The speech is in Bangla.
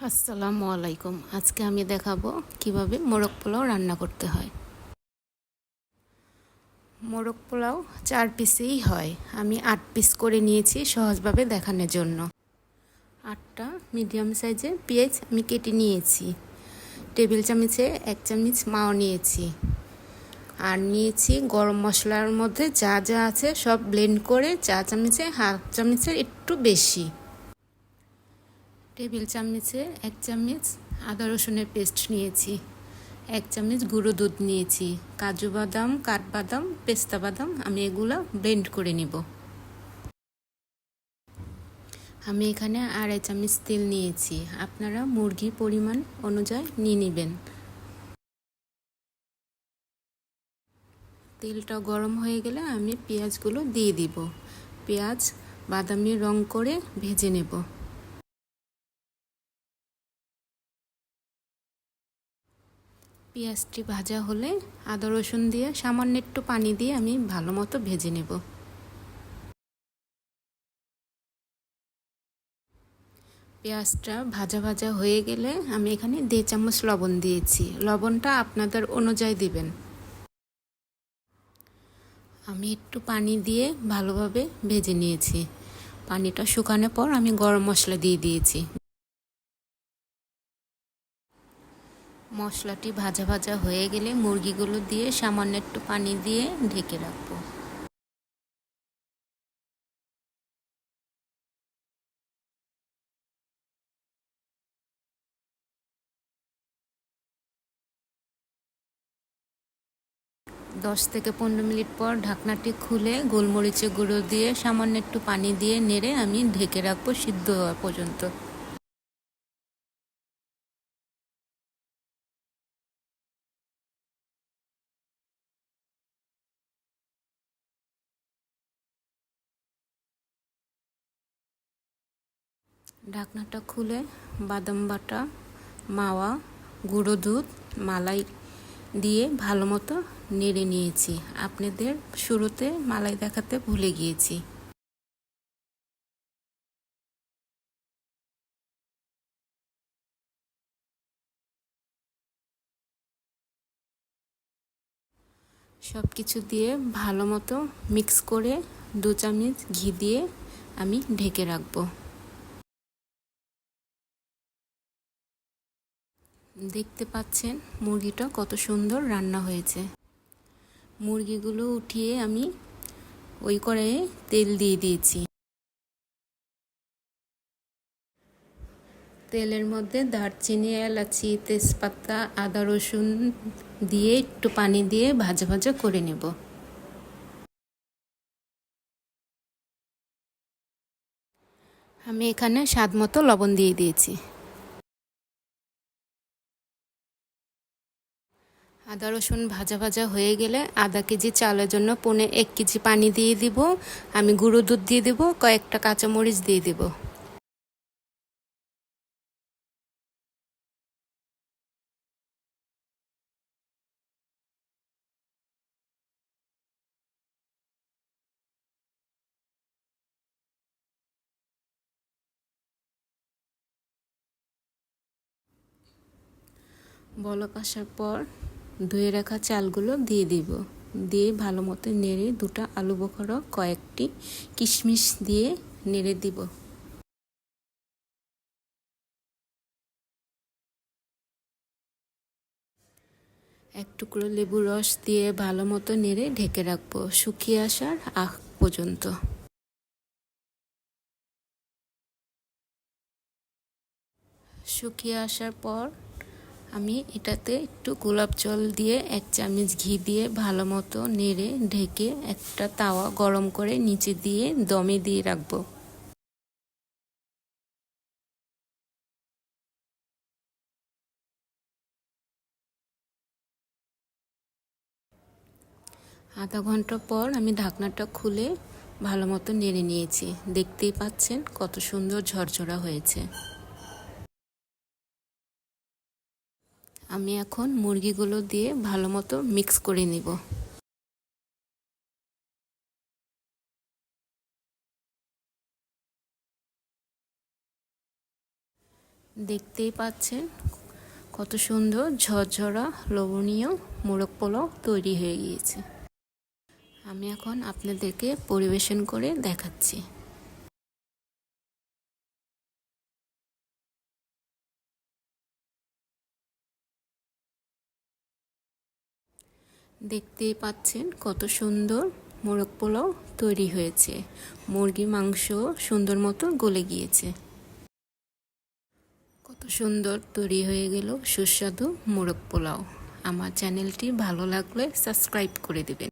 আসসালামু আলাইকুম। আজকে আমি দেখাবো কিভাবে মোরগ পোলাও রান্না করতে হয়। মোরগ পোলাও 4 পিসেই হয়। আমি 8 পিস করে নিয়েছি সহজভাবে দেখানোর জন্য। 8টা মিডিয়াম সাইজের পেঁয়াজ আমি কেটে নিয়েছি। টেবিল চামচে 1 চামচ মাও নিয়েছি। আর নিয়েছি গরম মশলার মধ্যে যা যা আছে সব ব্লেন্ড করে চা চামচে হাফ চামচের একটু বেশি। টেবিল চামচে 1 চামচ আদা রসুনের পেস্ট নিয়েছি। 1 চামচ গুঁড়ো দুধ নিয়েছি। কাজু বাদাম, কাঠবাদাম, পেস্তা বাদাম আমি এগুলো ব্লেন্ড করে নিব। আমি এখানে 2.5 চামচ তেল নিয়েছি। আপনারা মুরগির পরিমাণ অনুযায়ী নিয়ে নেবেন। তেলটা গরম হয়ে গেলে আমি পেঁয়াজগুলো দিয়ে দিব। পেঁয়াজ বাদামি রং করে ভেজে নেব। পেঁয়াজটি ভাজা হলে আদা রসুন দিয়ে সামান্য একটু পানি দিয়ে আমি ভালো মতো ভেজে নেব। পেঁয়াজটা ভাজা ভাজা হয়ে গেলে আমি এখানে 2 চামচ লবণ দিয়েছি। লবণটা আপনাদের অনুযায়ী দিবেন। আমি একটু পানি দিয়ে ভালোভাবে ভেজে নিয়েছি। পানিটা শুকানোর পর আমি গরম মশলা দিয়ে দিয়েছি। মশলাটি ভাজা ভাজা হয়ে গেলে মুরগিগুলো দিয়ে সামান্য একটু পানি দিয়ে ঢেকে রাখবো। দশ থেকে 15 মিনিট পর ঢাকনাটি খুলে গোলমরিচের গুঁড়ো দিয়ে সামান্য একটু পানি দিয়ে নেড়ে আমি ঢেকে রাখবো সিদ্ধ হওয়া পর্যন্ত। ঢাকনাটা খুলে বাদাম বাটা, মাওয়া, গুঁড়ো দুধ, মালাই দিয়ে ভালো মতো নেড়ে নিয়েছি। আপনাদের শুরুতে মালাই দেখাতে ভুলে গিয়েছি। সব কিছু দিয়ে ভালো মতো মিক্স করে 2 চামচ ঘি দিয়ে আমি ঢেকে রাখবো। দেখতে পাচ্ছেন মুরগিটা কত সুন্দর রান্না হয়েছে। মুরগিগুলো উঠিয়ে আমি ওই কড়াইয়ে তেল দিয়ে দিয়েছি। তেলের মধ্যে দারচিনি, এলাচি, তেজপাতা, আদা রসুন দিয়ে একটু পানি দিয়ে ভাজা ভাজা করে নেব। আমি এখানে স্বাদ মতো লবণ দিয়ে দিয়েছি। আদা রসুন ভাজা ভাজা হয়ে গেলে আধা কেজি চালের জন্য 1 কেজি পানি দিয়ে দিব। আমি গুঁড়ো দুধ দিয়ে দিব, কয়েকটা কাঁচামরিচ দিয়ে দিব। বলক আসার পর ধুয়ে রাখা চালগুলো দিয়ে দিব। দিয়ে ভালো মতো নেড়ে 2টা আলু বোখরা, কয়েকটি কিশমিশ দিয়ে নেড়ে দিব। এক টুকরো লেবুর রস দিয়ে ভালো মতো নেড়ে ঢেকে রাখবো শুকিয়ে আসার আগ পর্যন্ত। শুকিয়ে আসার পর আমি এটাতে একটু গোলাপ জল দিয়ে 1 চামচ ঘি দিয়ে ভালো মতো নেড়ে ঢেকে একটা তাওয়া গরম করে নিচে দিয়ে দমে দিয়ে রাখবো। আধা ঘন্টা পর আমি ঢাকনাটা খুলে ভালো মতো নেড়ে নিয়েছি। দেখতেই পাচ্ছেন কত সুন্দর ঝরঝরা হয়েছে। আমি এখন মুরগিগুলো দিয়ে ভালো মতো মিক্স করে নিব। দেখতেই পাচ্ছেন কত সুন্দর ঝরঝরা লোভনীয় মোরগ পোলাও তৈরি হয়ে গিয়েছে। আমি এখন আপনাদেরকে পরিবেশন করে দেখাচ্ছি। দেখতেই পাচ্ছেন কত সুন্দর মোরগ পোলাও তৈরি হয়েছে। মুরগি মাংস সুন্দর মতো গলে গিয়েছে। কত সুন্দর তৈরি হয়ে গেল সুস্বাদু মোরগ পোলাও। আমার চ্যানেলটি ভালো লাগলে সাবস্ক্রাইব করে দেবেন।